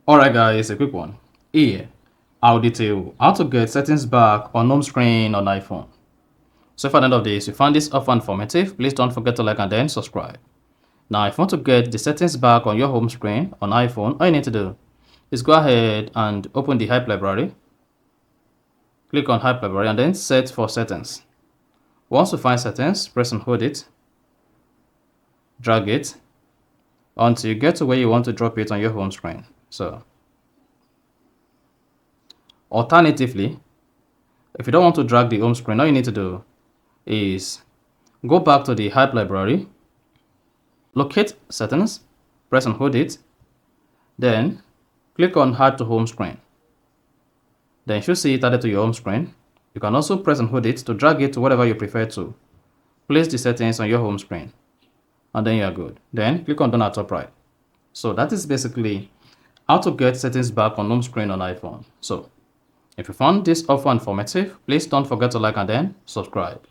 Alright guys, a quick one. Here, I'll detail how to get settings back on home screen on iPhone. So if at the end of this you found this offer informative, please don't forget to like and then subscribe. Now if you want to get the settings back on your home screen on iPhone, all you need to do is go ahead and open the Hype library. Click on Hype library and then set for settings. Once you find settings, press and hold it. Drag it until you get to where you want to drop it on your home screen. So alternatively, if you don't want to drag the home screen, all you need to do is go back to the Hype library, locate settings, press and hold it, then click on Add to home screen. Then you should see it added to your home screen. You can also press and hold it to drag it to whatever you prefer to. Place the settings on your home screen and then you are good. Then click on Done at top right. So that is basically how to get settings back on home screen on iPhone. So if you found this offer informative, please don't forget to like and then subscribe.